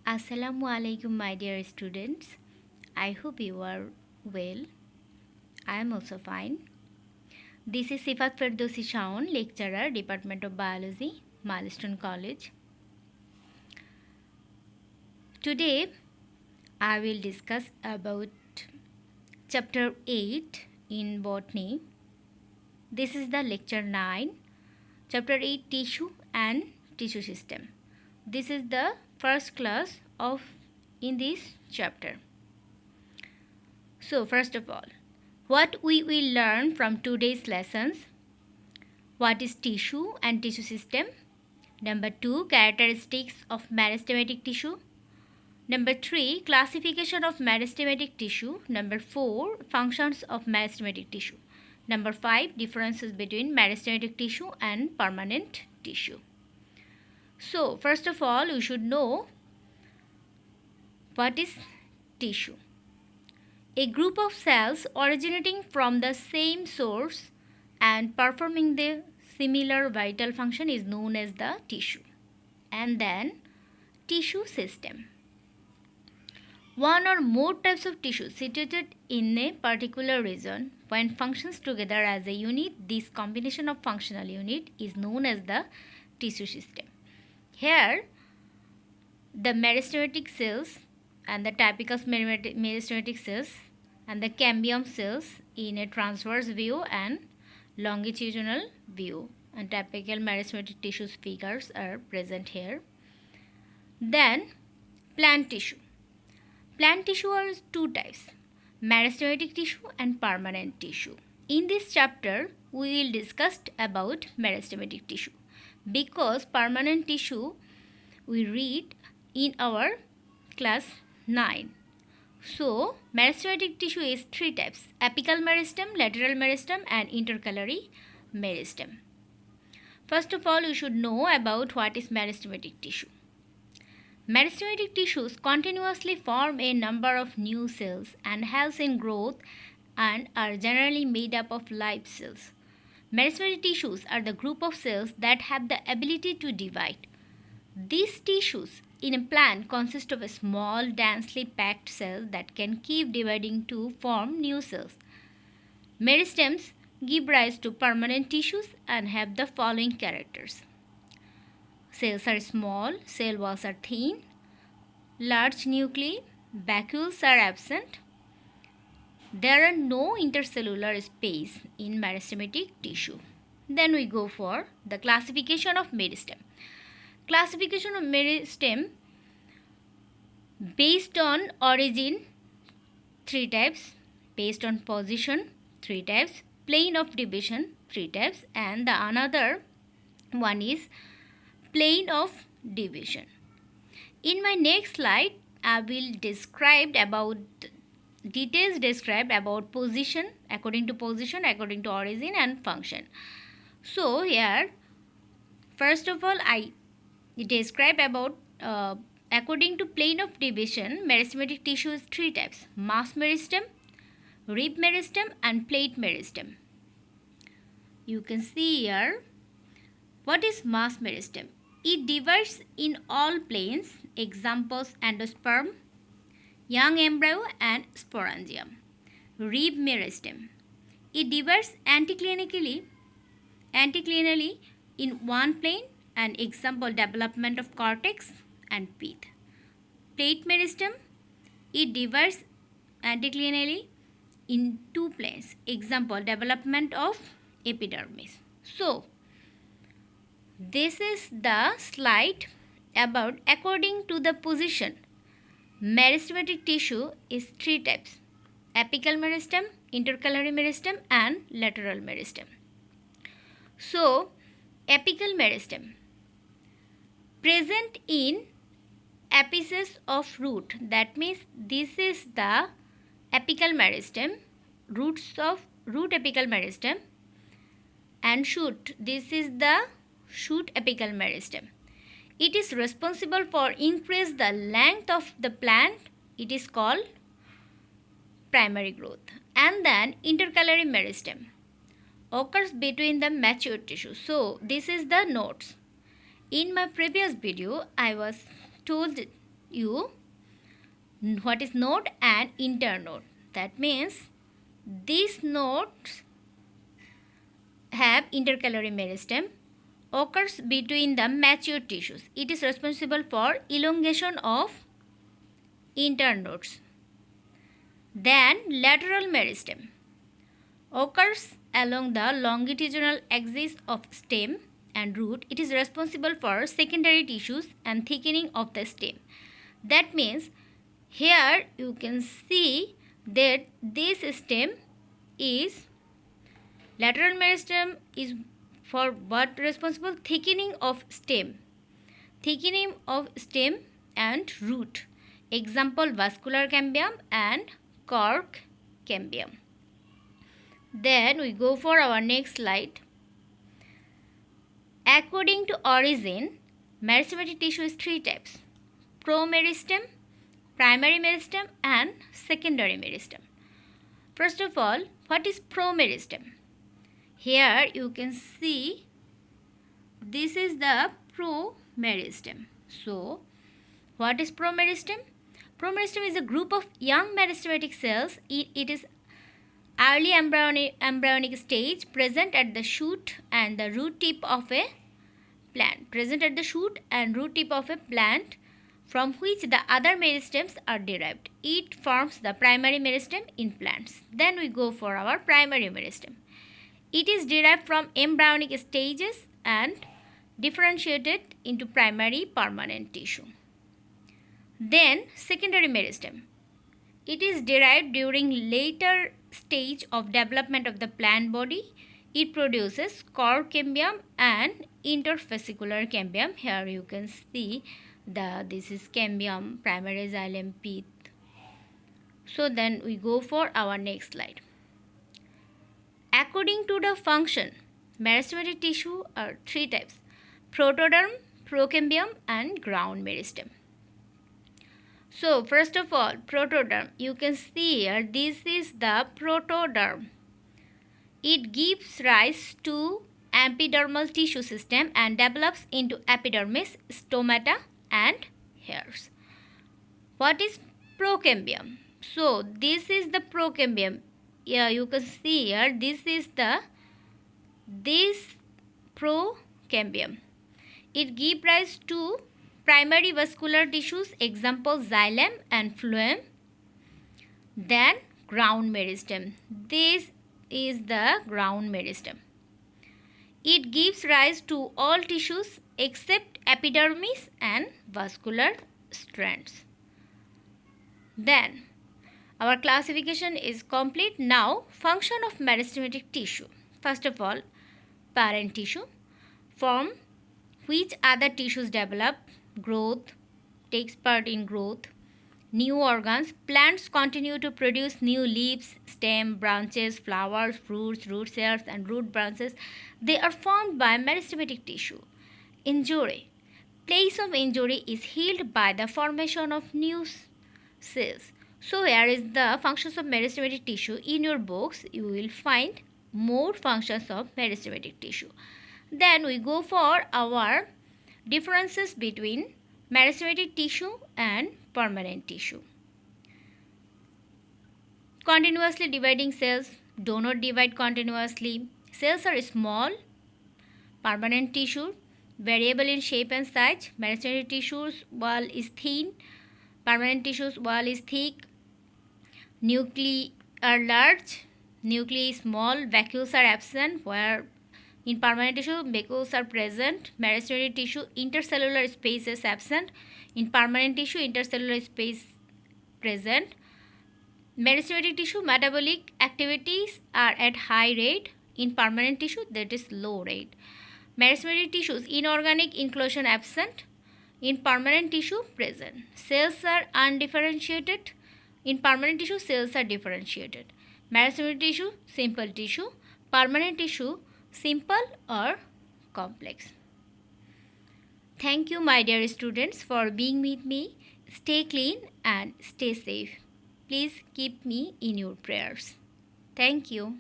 Assalamu alaikum, my dear students. I hope you are well. I am also fine. This is Sifat Ferdowsi Shaun, lecturer, Department of Biology, Milestone College. Today, I will discuss about chapter 8 in botany. This is the lecture 9, chapter 8 tissue and tissue system. This is the first class of in this chapter. So, first of all, what we will learn from today's lessons: what is tissue and tissue system. Number 2, characteristics of meristematic tissue. Number 3, classification of meristematic tissue. Number 4, functions of meristematic tissue. Number 5, differences between meristematic tissue and permanent tissue. So, first of all, you should know what is tissue. A group of cells originating from the same source and performing the similar vital function is known as the tissue. And then tissue system. One or more types of tissue situated in a particular region, when functions together as a unit, this combination of functional unit is known as the tissue system. Here, the meristematic cells and the typical meristematic cells and the cambium cells in a transverse view and longitudinal view, and typical meristematic tissue figures are present here. Then plant tissue. Plant tissue are two types: meristematic tissue and permanent tissue. In this chapter, we will discuss about meristematic tissue because permanent tissue we read in our class 9. So, meristematic tissue is three types: apical meristem, lateral meristem and intercalary meristem. First of all, you should know about what is meristematic tissue. Meristematic tissues continuously form a number of new cells and helps in growth and are generally made up of live cells. Meristematic tissues are the group of cells that have the ability to divide. These tissues in a plant consist of a small, densely packed cell that can keep dividing to form new cells. Meristems give rise to permanent tissues and have the following characters. Cells are small, cell walls are thin, large nuclei, vacuoles are absent. There are no intercellular space in meristematic tissue. Then we go for the classification of meristem. Classification of meristem based on origin, 3 types, based on position, 3 types, plane of division, 3 types, and the another one is plane of division. In my next slide, I will describe about details described about position, according to origin and function. So here, first of all, I describe about according to plane of division, meristematic tissue is 3 types: mass meristem, rib meristem and plate meristem. You can see here what is mass meristem. It divides in all planes, examples endosperm, young embryo and sporangium. Rib meristem. It divides anticlinally in one plane, and example development of cortex and pith. Plate meristem. It divides anticlinally in two planes, example development of epidermis. So, this is the slide about according to the position. Meristematic tissue is 3 types: apical meristem, intercalary meristem and lateral meristem. So, apical meristem present in apices of root, that means this is the apical meristem, roots of root apical meristem, and shoot, this is the shoot apical meristem. It is responsible for increase the length of the plant. It is called primary growth. And then intercalary meristem occurs between the mature tissue. So this is the notes. In my previous video, I was told you what is node and internode. That means these nodes have intercalary meristem occurs between the mature tissues. It is responsible for elongation of internodes. Then lateral meristem occurs along the longitudinal axis of stem and root. It is responsible for secondary tissues and thickening of the stem. That means here you can see that this stem is lateral meristem is for what responsible? Thickening of stem and root. Example, vascular cambium and cork cambium. Then we go for our next slide. According to origin, meristematic tissue is three types: promeristem, primary meristem and secondary meristem. First of all, what is promeristem? Here you can see this is the promeristem. So, what is promeristem? Promeristem is a group of young meristematic cells. It is early embryonic stage, present at the shoot and the root tip of a plant. From which the other meristems are derived. It forms the primary meristem in plants. Then we go for our primary meristem. It is derived from embryonic stages and differentiated into primary permanent tissue. Then secondary meristem. It is derived during later stage of development of the plant body. It produces cork cambium and interfascicular cambium. Here you can see this is cambium, primary xylem pith. So then we go for our next slide. According to the function, meristematic tissue are three types: protoderm, procambium and ground meristem. So first of all, protoderm. You can see here, this is the protoderm. It gives rise to epidermal tissue system and develops into epidermis, stomata and hairs. What is procambium? So this is the procambium. Yeah, you can see here, this procambium. It gives rise to primary vascular tissues, example xylem and phloem. Then ground meristem. This is the ground meristem. It gives rise to all tissues except epidermis and vascular strands. Then our classification is complete. Now, function of meristematic tissue. First of all, parent tissue, from which other tissues develop, growth, takes part in growth, new organs. Plants continue to produce new leaves, stem, branches, flowers, fruits, root hairs and root branches. They are formed by meristematic tissue. Injury. Place of injury is healed by the formation of new cells. So here is the functions of meristematic tissue. In your books, you will find more functions of meristematic tissue. Then we go for our differences between meristematic tissue and permanent tissue. Continuously dividing cells do not divide continuously. Cells are small. Permanent tissue variable in shape and size. Meristematic tissue's wall is thin. Permanent tissue's wall is thick. Nuclei are large. Nuclei small. Vacuoles are absent, where in permanent tissue vacuoles are present. Meristematic tissue intercellular space is absent. In permanent tissue intercellular space present. Meristematic tissue metabolic activities are at high rate. In permanent tissue that is low rate. Meristematic tissues inorganic inclusion absent. In permanent tissue present. Cells are undifferentiated. In permanent tissue cells are differentiated. Meristematic tissue simple tissue. Permanent tissue simple or complex. Thank you, my dear students, for being with me. Stay clean and stay safe. Please keep me in your prayers. Thank you.